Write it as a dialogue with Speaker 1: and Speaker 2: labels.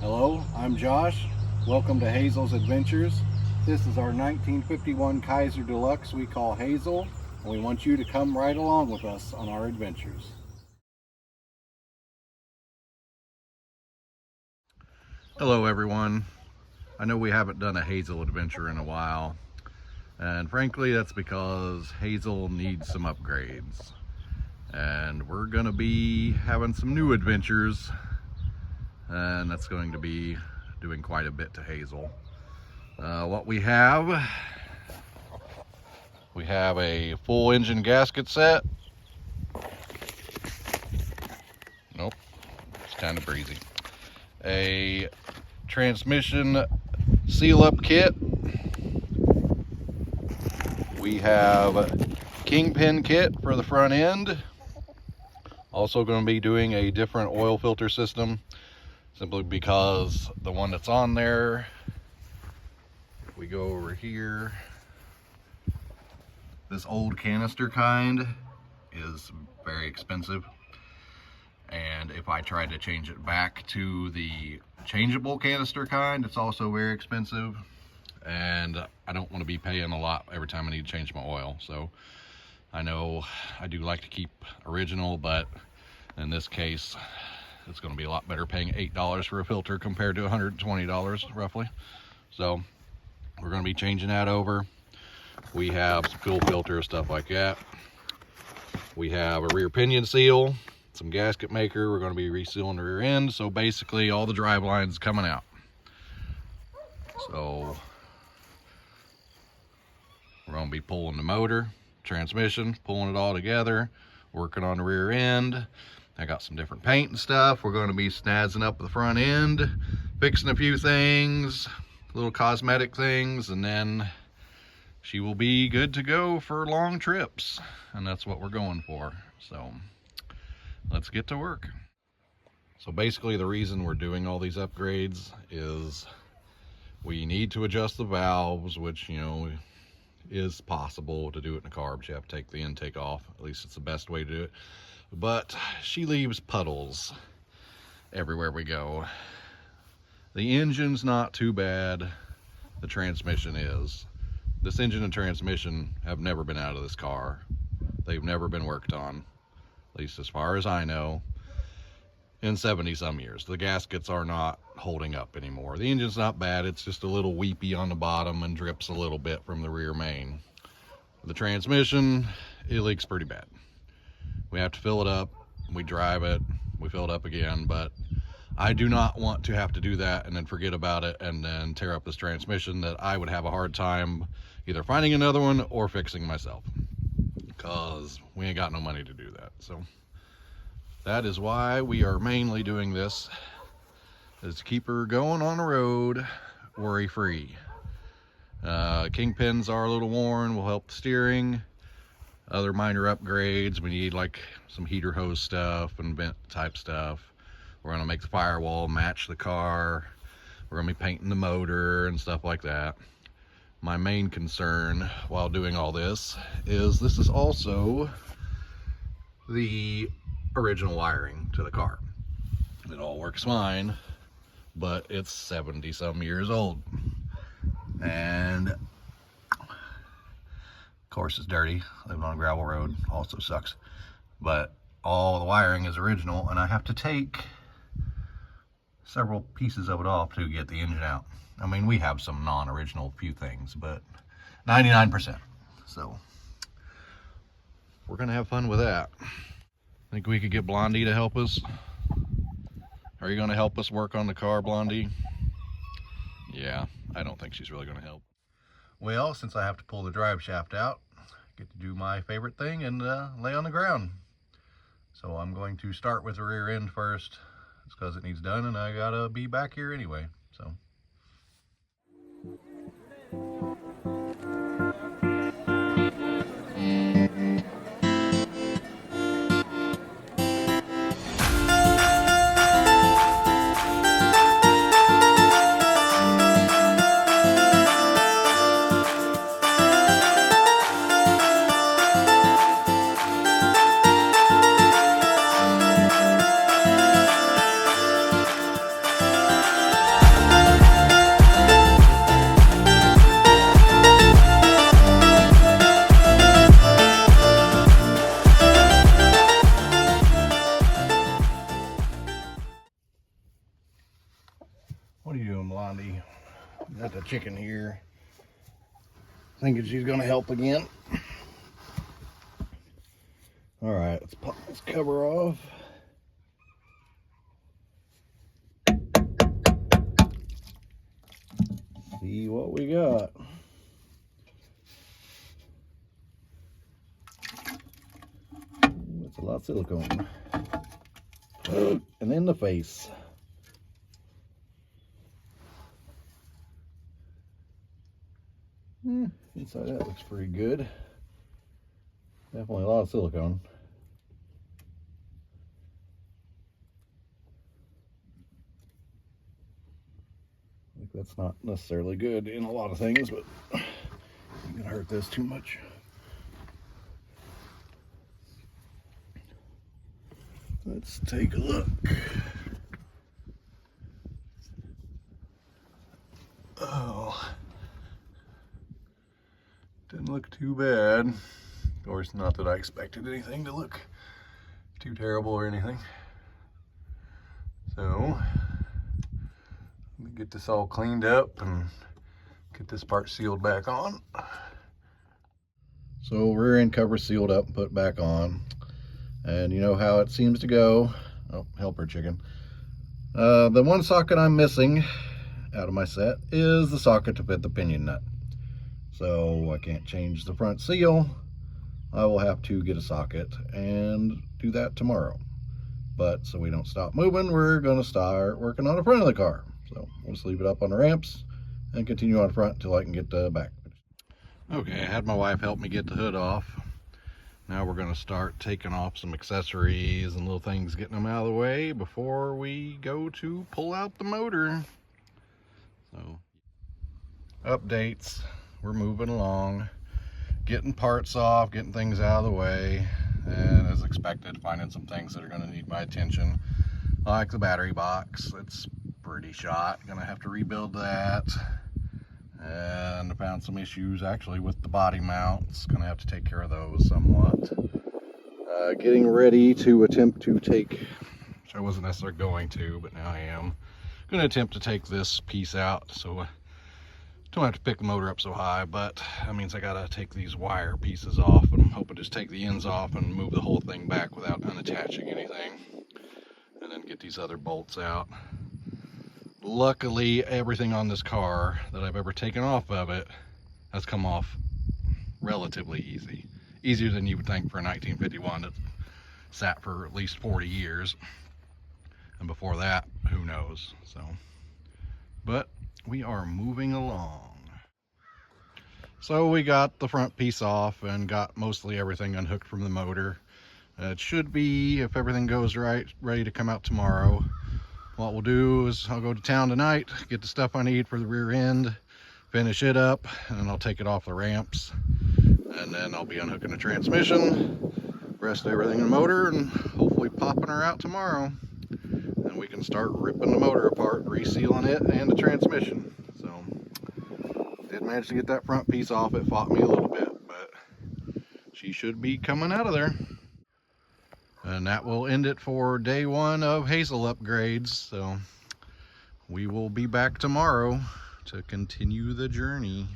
Speaker 1: Hello, I'm Josh. Welcome to Hazel's Adventures. This is our 1951 Kaiser Deluxe we call Hazel, and we want you to come right along with us on our adventures.
Speaker 2: Hello everyone. I know we haven't done a Hazel adventure in a while, and frankly that's because Hazel needs some upgrades. And we're gonna be having some new adventures, and that's going to be doing quite a bit to Hazel. What we have a full engine gasket set. Nope, it's kind of breezy. A transmission seal up kit. We have kingpin kit for the front end. Also going to be doing a different oil filter system, simply because the one that's on there, if we go over here, this old canister kind is very expensive, and if I try to change it back to the changeable canister kind, it's also very expensive, and I don't want to be paying a lot every time I need to change my oil. So I know I do like to keep original, but in this case it's going to be a lot better paying $8 for a filter compared to $120 roughly. So we're going to be changing that over. We have some fuel filter, stuff like that. We have a rear pinion seal, some gasket maker. We're going to be resealing the rear end, so basically all the drive lines coming out. So we're going to be pulling the motor, transmission, pulling it all together, working on the rear end. I got some different paint and stuff. We're going to be snazzing up the front end, fixing a few things, little cosmetic things, and then she will be good to go for long trips, and that's what we're going for. So let's get to work. So basically the reason we're doing all these upgrades is we need to adjust the valves, which, you know, is possible to do it in a car, but you have to take the intake off. At least it's the best way to do it. But she leaves puddles everywhere we go. The engine's not too bad, the transmission is. This engine and transmission have never been out of this car. They've never been worked on, at least as far as I know, in 70 some years. The gaskets are not holding up anymore. The engine's not bad, it's just a little weepy on the bottom and drips a little bit from the rear main. The transmission, it leaks pretty bad. We have to fill it up, we drive it, we fill it up again, but I do not want to have to do that and then forget about it and then tear up this transmission that I would have a hard time either finding another one or fixing myself, because we ain't got no money to do that. So that is why we are mainly doing this, is to keep her going on the road worry free. Kingpins are a little worn, will help the steering. Other minor upgrades, we need like some heater hose stuff and vent type stuff. We're going to make the firewall match the car. We're going to be painting the motor and stuff like that. My main concern while doing all this is also the original wiring to the car. It all works fine, but it's 70 some years old, and of course it's dirty. Living on a gravel road also sucks, but all the wiring is original, and I have to take several pieces of it off to get the engine out. I mean, we have some non-original few things, but 99%. So we're gonna have fun with that. Think we could get Blondie to help us? Are you gonna help us work on the car, Blondie? Yeah, I don't think she's really gonna help. Well, since I have to pull the drive shaft out, I get to do my favorite thing and lay on the ground. So I'm going to start with the rear end first. It's because it needs done and I gotta be back here anyway, so.
Speaker 1: What are you doing, Blondie? Got the chicken here. Thinking she's gonna help again. All right, let's pop this cover off. See what we got. That's a lot of silicone. And in the face. Inside that looks pretty good. Definitely a lot of silicone. I think that's not necessarily good in a lot of things, but I'm gonna hurt this too much. Let's take a look. Oh, didn't look too bad. Of course, not that I expected anything to look too terrible or anything. So, let me get this all cleaned up and get this part sealed back on. So rear end cover sealed up and put back on. And you know how it seems to go. Oh, helper chicken. The one socket I'm missing out of my set is the socket to fit the pinion nut. So I can't change the front seal. I will have to get a socket and do that tomorrow. But so we don't stop moving, we're gonna start working on the front of the car. So we'll just leave it up on the ramps and continue on front until I can get the back. Okay, I had my wife help me get the hood off. Now we're gonna start taking off some accessories and little things, getting them out of the way before we go to pull out the motor. So, updates, we're moving along, getting parts off, getting things out of the way, and as expected, finding some things that are gonna need my attention, like the battery box. It's pretty shot, gonna have to rebuild that. And I found some issues actually with the body mounts. Gonna have to take care of those somewhat. Getting ready to attempt to take, which I wasn't necessarily going to, but now I am, gonna attempt to take this piece out so I don't have to pick the motor up so high, but that means I gotta take these wire pieces off, and I'm hoping to just take the ends off and move the whole thing back without unattaching anything, and then get these other bolts out. Luckily, everything on this car that I've ever taken off of it has come off relatively easy. Easier than you would think for a 1951 that sat for at least 40 years. And before that, who knows? So, but we are moving along. So we got the front piece off and got mostly everything unhooked from the motor. It should be, if everything goes right, ready to come out tomorrow. What we'll do is I'll go to town tonight, get the stuff I need for the rear end, finish it up, and then I'll take it off the ramps. And then I'll be unhooking the transmission, rest of everything in the motor, and hopefully popping her out tomorrow. And we can start ripping the motor apart, resealing it and the transmission. So, did manage to get that front piece off. It fought me a little bit, but she should be coming out of there. And that will end it for day one of Hazel upgrades. So we will be back tomorrow to continue the journey.